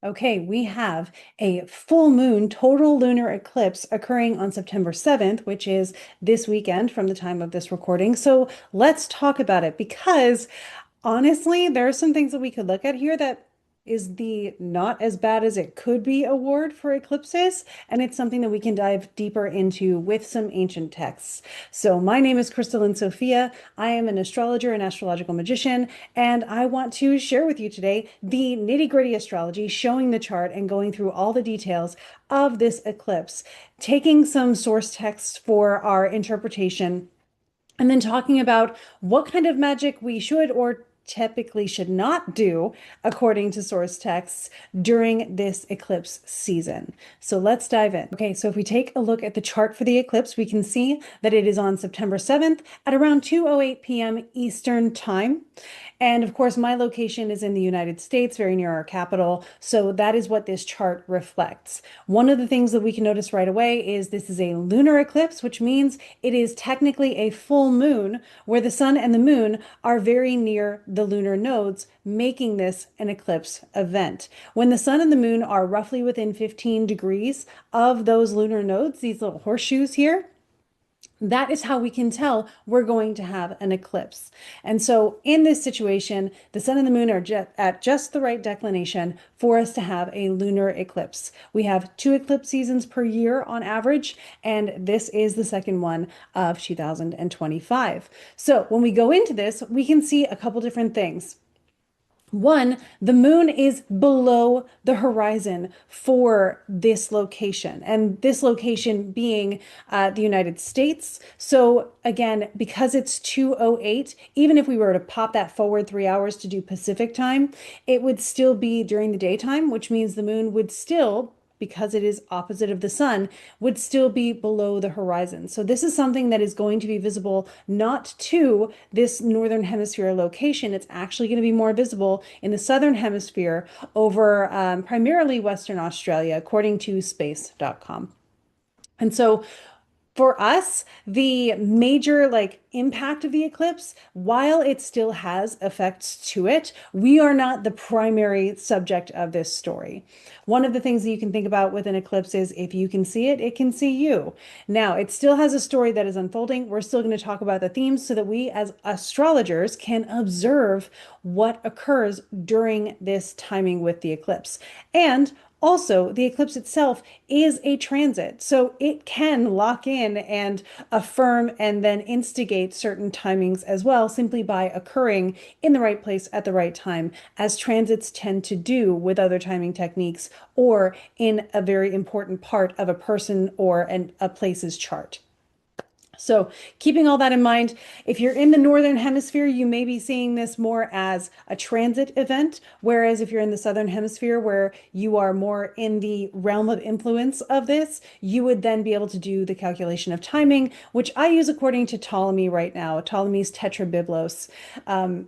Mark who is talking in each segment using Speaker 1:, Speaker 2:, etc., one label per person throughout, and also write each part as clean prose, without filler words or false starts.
Speaker 1: Okay, we have a full moon total lunar eclipse occurring on September 7th, which is this weekend from the time of this recording. So let's talk about it because honestly, there are some things that we could look at here that is the not as bad as it could be award for eclipses, and it's something that we can dive deeper into with some ancient texts. So, my name is Crystalline Sophia. I am an astrologer and astrological magician, and I want to share with you today the nitty-gritty astrology, showing the chart and going through all the details of this eclipse, taking some source texts for our interpretation and then talking about what kind of magic we should or typically should not do according to source texts during this eclipse season. So let's dive in. Okay, so if we take a look at the chart for the eclipse, we can see that it is on September 7th at around 2:08 p.m. Eastern Time. And of course, my location is in the United States, very near our capital. So that is what this chart reflects. One of the things that we can notice right away is this is a lunar eclipse, which means it is technically a full moon where the sun and the moon are very near the lunar nodes, making this an eclipse event. When the sun and the moon are roughly within 15 degrees of those lunar nodes, these little horseshoes here, that is how we can tell we're going to have an eclipse. And so in this situation, the sun and the moon are at just the right declination for us to have a lunar eclipse. We have 2 eclipse seasons per year on average, and this is the second one of 2025. So when we go into this, we can see a couple different things. One, the moon is below the horizon for this location, and this location being the United States. So again, because it's 2:08, even if we were to pop that forward 3 hours to do Pacific time, it would still be during the daytime, which means the moon would still, because it is opposite of the sun, would still be below the horizon. So this is something that is going to be visible not to this northern hemisphere location. It's actually going to be more visible in the southern hemisphere over primarily Western Australia, according to space.com. And so for us, the major impact of the eclipse, while it still has effects to it, we are not the primary subject of this story. One of the things that you can think about with an eclipse is if you can see it, it can see you. Now, it still has a story that is unfolding. We're still going to talk about the themes so that we as astrologers can observe what occurs during this timing with the eclipse. And also, the eclipse itself is a transit, so it can lock in and affirm and then instigate certain timings as well, simply by occurring in the right place at the right time, as transits tend to do with other timing techniques or in a very important part of a person or a place's chart. So, keeping all that in mind, if you're in the northern hemisphere, you may be seeing this more as a transit event, whereas if you're in the southern hemisphere, where you are more in the realm of influence of this, you would then be able to do the calculation of timing, which I use according to Ptolemy right now, Ptolemy's Tetrabiblos,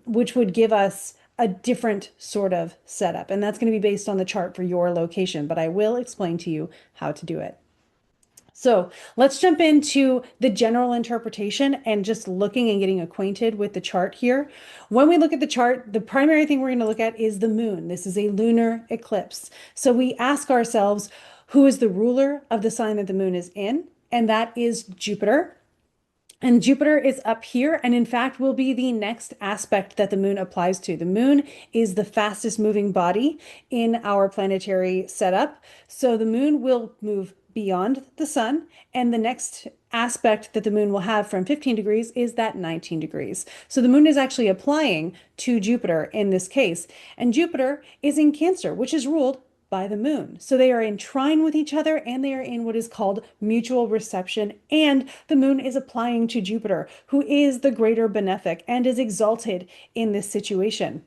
Speaker 1: which would give us a different sort of setup. And that's going to be based on the chart for your location, but I will explain to you how to do it. So let's jump into the general interpretation and just looking and getting acquainted with the chart here. When we look at the chart, the primary thing we're going to look at is the moon. This is a lunar eclipse. So we ask ourselves, who is the ruler of the sign that the moon is in? And that is Jupiter. And Jupiter is up here, and in fact, will be the next aspect that the moon applies to. The moon is the fastest moving body in our planetary setup. So the moon will move beyond the sun, and the next aspect that the moon will have from 15 degrees is that 19 degrees. So the moon is actually applying to Jupiter in this case. And Jupiter is in Cancer, which is ruled by the moon. So they are in trine with each other and they are in what is called mutual reception. And the moon is applying to Jupiter, who is the greater benefic and is exalted in this situation.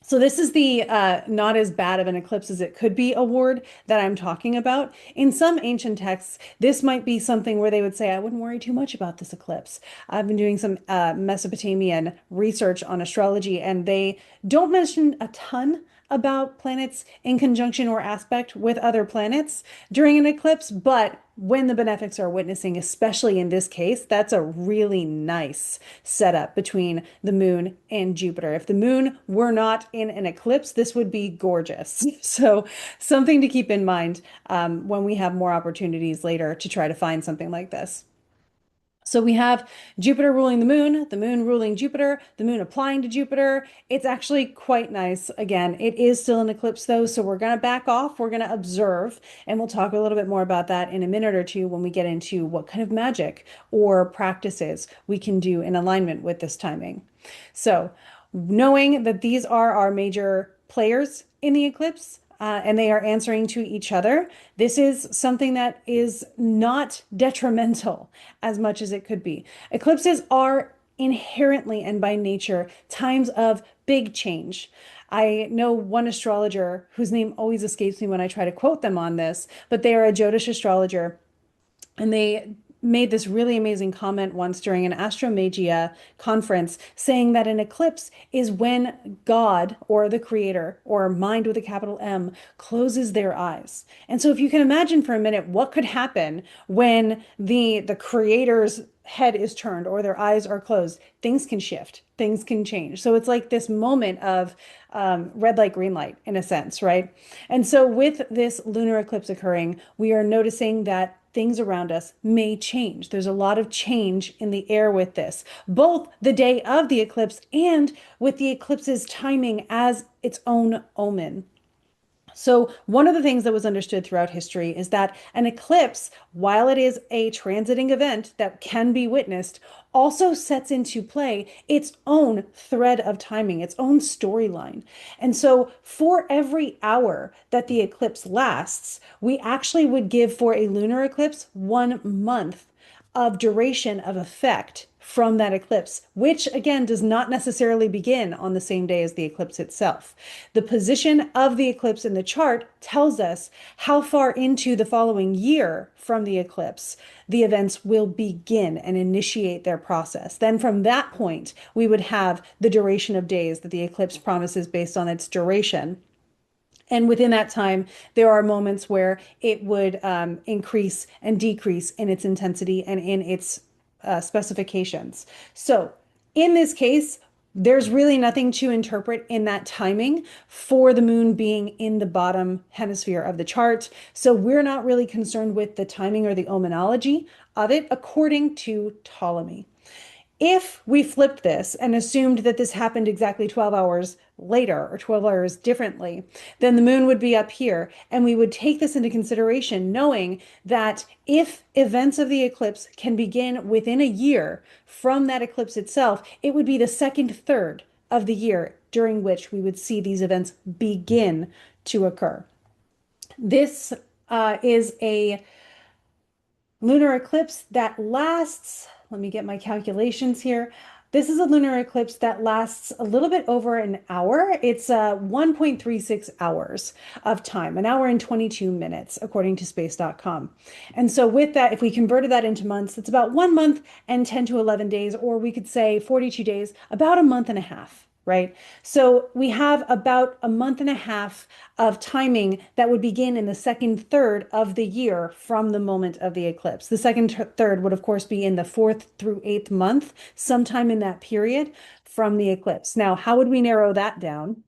Speaker 1: So this is the not as bad of an eclipse as it could be award that I'm talking about. In some ancient texts, this might be something where they would say, I wouldn't worry too much about this eclipse. I've been doing some Mesopotamian research on astrology, and they don't mention a ton about planets in conjunction or aspect with other planets during an eclipse, but when the benefics are witnessing, especially in this case, that's a really nice setup between the moon and Jupiter. If the moon were not in an eclipse, this would be gorgeous. So, something to keep in mind when we have more opportunities later to try to find something like this. So we have Jupiter ruling the moon ruling Jupiter, the moon applying to Jupiter. It's actually quite nice. Again, it is still an eclipse though, so we're going to back off. We're going to observe, and we'll talk a little bit more about that in a minute or two when we get into what kind of magic or practices we can do in alignment with this timing. So, knowing that these are our major players in the eclipse, and they are answering to each other. This is something that is not detrimental as much as it could be. Eclipses are inherently and by nature times of big change. I know one astrologer whose name always escapes me when I try to quote them on this, but they are a Jyotish astrologer and they made this really amazing comment once during an Astromagia conference saying that an eclipse is when God or the creator or mind with a capital M closes their eyes. And so if you can imagine for a minute what could happen when the creator's head is turned or their eyes are closed, things can shift, things can change. So it's like this moment of red light, green light in a sense, right? And so with this lunar eclipse occurring, we are noticing that things around us may change. There's a lot of change in the air with this, both the day of the eclipse and with the eclipse's timing as its own omen. So, one of the things that was understood throughout history is that an eclipse, while it is a transiting event that can be witnessed, also sets into play its own thread of timing, its own storyline. And so, for every hour that the eclipse lasts, we actually would give for a lunar eclipse 1 month of duration of effect from that eclipse, which again does not necessarily begin on the same day as the eclipse itself. The position of the eclipse in the chart tells us how far into the following year from the eclipse the events will begin and initiate their process. Then from that point, we would have the duration of days that the eclipse promises based on its duration. And within that time, there are moments where it would increase and decrease in its intensity and in its specifications. So, in this case, there's really nothing to interpret in that timing for the moon being in the bottom hemisphere of the chart. So, we're not really concerned with the timing or the omenology of it, according to Ptolemy. If we flipped this and assumed that this happened exactly 12 hours later or 12 hours differently, then the moon would be up here. And we would take this into consideration, knowing that if events of the eclipse can begin within a year from that eclipse itself, it would be the second third of the year during which we would see these events begin to occur. This is a lunar eclipse that lasts, let me get my calculations here. This is a lunar eclipse that lasts a little bit over an hour. It's 1.36 hours of time, an hour and 22 minutes, according to space.com. And so, with that, if we converted that into months, it's about 1 month and 10 to 11 days, or we could say 42 days, about a month and a half. Right. So we have about a month and a half of timing that would begin in the second third of the year from the moment of the eclipse. The second third would, of course, be in the fourth through eighth month, sometime in that period from the eclipse. Now, how would we narrow that down?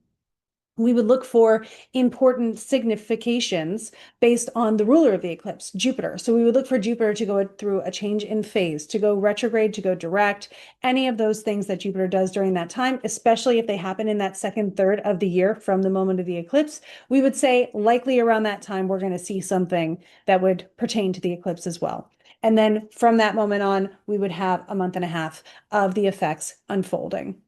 Speaker 1: We would look for important significations based on the ruler of the eclipse, Jupiter. So we would look for Jupiter to go through a change in phase, to go retrograde, to go direct, any of those things that Jupiter does during that time, especially if they happen in that second third of the year from the moment of the eclipse. We would say likely around that time, we're going to see something that would pertain to the eclipse as well. And then from that moment on, we would have a month and a half of the effects unfolding.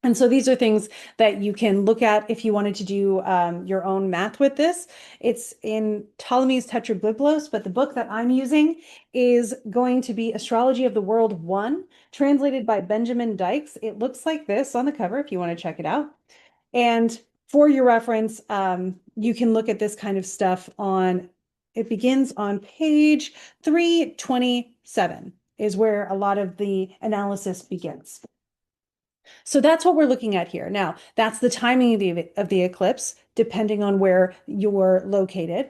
Speaker 1: And so these are things that you can look at if you wanted to do your own math with this. It's in Ptolemy's Tetrabiblos, but the book that I'm using is going to be Astrology of the World 1, translated by Benjamin Dykes. It looks like this on the cover if you want to check it out. And for your reference, you can look at this kind of stuff on, it begins on page 327 is where a lot of the analysis begins. So that's what we're looking at here. Now, that's the timing of the eclipse, depending on where you're located.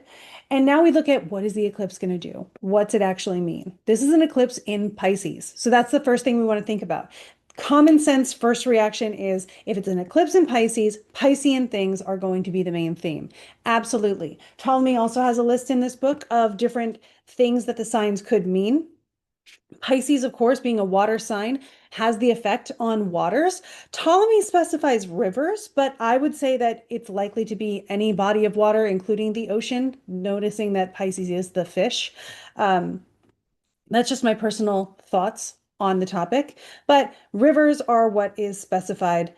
Speaker 1: And now we look at what is the eclipse going to do? What's it actually mean? This is an eclipse in Pisces. So that's the first thing we want to think about. Common sense first reaction is if it's an eclipse in Pisces, Piscean things are going to be the main theme. Absolutely. Ptolemy also has a list in this book of different things that the signs could mean. Pisces, of course, being a water sign, has the effect on waters. Ptolemy specifies rivers, but I would say that it's likely to be any body of water, including the ocean, noticing that Pisces is the fish. Um, that's just my personal thoughts on the topic. But rivers are what is specified.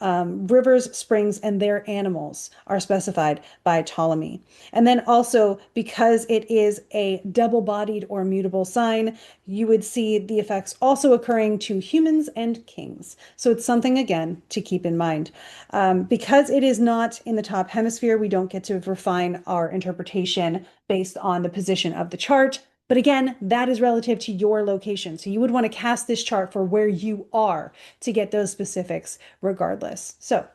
Speaker 1: Rivers, springs, and their animals are specified by Ptolemy. And then also, because it is a double-bodied or mutable sign, you would see the effects also occurring to humans and kings. So it's something, again, to keep in mind. Because it is not in the top hemisphere, we don't get to refine our interpretation based on the position of the chart. But again, that is relative to your location. So you would want to cast this chart for where you are to get those specifics regardless. So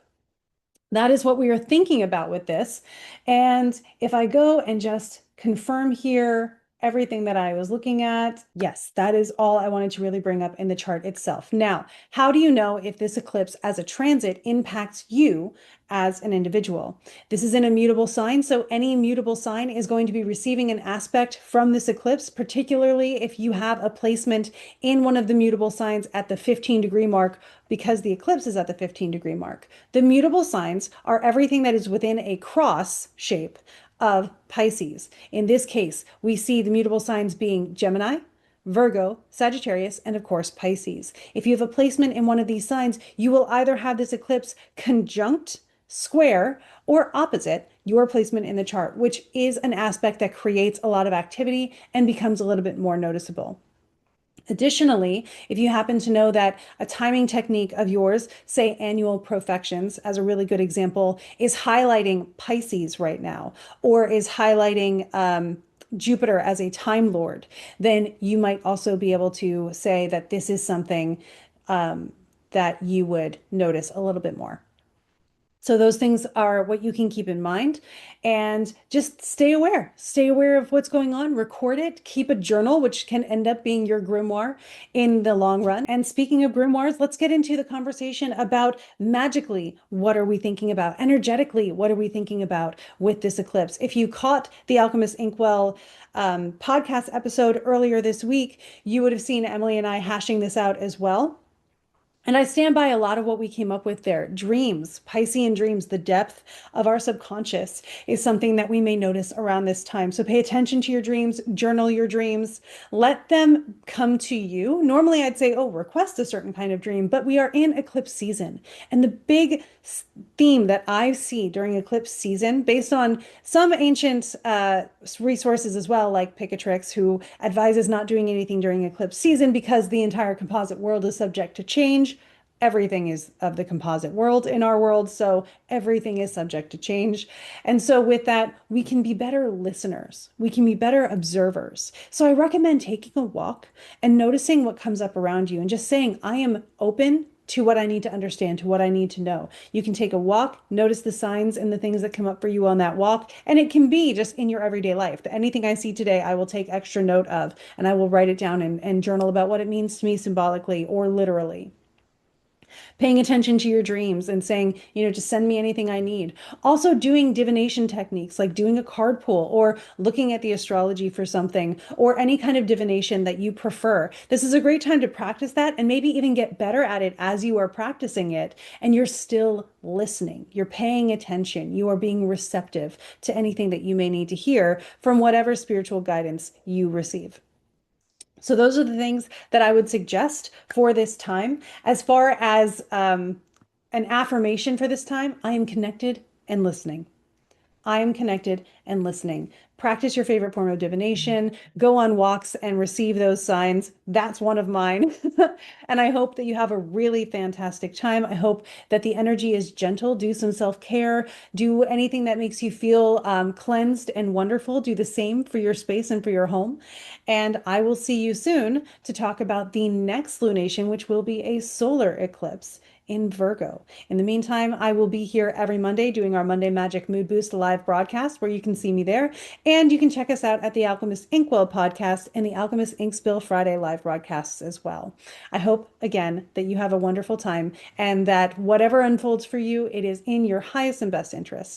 Speaker 1: that is what we are thinking about with this. And if I go and just confirm here everything that I was looking at, yes, that is all I wanted to really bring up in the chart itself. Now, how do you know if this eclipse as a transit impacts you as an individual? This is an immutable sign, so any mutable sign is going to be receiving an aspect from this eclipse, particularly if you have a placement in one of the mutable signs at the 15-degree mark, because the eclipse is at the 15-degree mark. The mutable signs are everything that is within a cross shape of Pisces. In this case, we see the mutable signs being Gemini, Virgo, Sagittarius, and of course, Pisces. If you have a placement in one of these signs, you will either have this eclipse conjunct, square, or opposite your placement in the chart, which is an aspect that creates a lot of activity and becomes a little bit more noticeable. Additionally, if you happen to know that a timing technique of yours, say annual profections, as a really good example, is highlighting Pisces right now, or is highlighting Jupiter as a time lord, then you might also be able to say that this is something that you would notice a little bit more. So those things are what you can keep in mind and just stay aware. Stay aware of what's going on, record it, keep a journal, which can end up being your grimoire in the long run. And speaking of grimoires, let's get into the conversation about magically, what are we thinking about? Energetically, what are we thinking about with this eclipse? If you caught the Alchemist Inkwell podcast episode earlier this week, you would have seen Emily and I hashing this out as well. And I stand by a lot of what we came up with there. Dreams, Piscean dreams, the depth of our subconscious is something that we may notice around this time. So pay attention to your dreams, journal your dreams, let them come to you. Normally I'd say, oh, request a certain kind of dream, but we are in eclipse season. And the big theme that I see during eclipse season, based on some ancient resources as well, like Picatrix, who advises not doing anything during eclipse season because the entire composite world is subject to change. Everything is of the composite world in our world, so everything is subject to change. And so with that, we can be better listeners. We can be better observers. So I recommend taking a walk and noticing what comes up around you and just saying, I am open to what I need to understand, to what I need to know. You can take a walk, notice the signs and the things that come up for you on that walk, and it can be just in your everyday life. Anything I see today, I will take extra note of, and I will write it down and journal about what it means to me symbolically or literally. Paying attention to your dreams and saying, just send me anything I need. Also doing divination techniques like doing a card pull or looking at the astrology for something or any kind of divination that you prefer. This is a great time to practice that and maybe even get better at it as you are practicing it and you're still listening. You're paying attention. You are being receptive to anything that you may need to hear from whatever spiritual guidance you receive. So those are the things that I would suggest for this time. As far as an affirmation for this time, I am connected and listening. I am connected and listening. Practice your favorite form of divination. Go on walks and receive those signs. That's one of mine. And I hope that you have a really fantastic time. I hope that the energy is gentle. Do some self-care. Do anything that makes you feel cleansed and wonderful. Do the same for your space and for your home. And I will see you soon to talk about the next lunation, which will be a solar eclipse in Virgo. In the meantime, I will be here every Monday doing our Monday Magic Mood Boost live broadcast where you can see me there. And you can check us out at the Alchemist Inkwell podcast and the Alchemist Ink Spill Friday live broadcasts as well. I hope, again, that you have a wonderful time and that whatever unfolds for you, it is in your highest and best interest.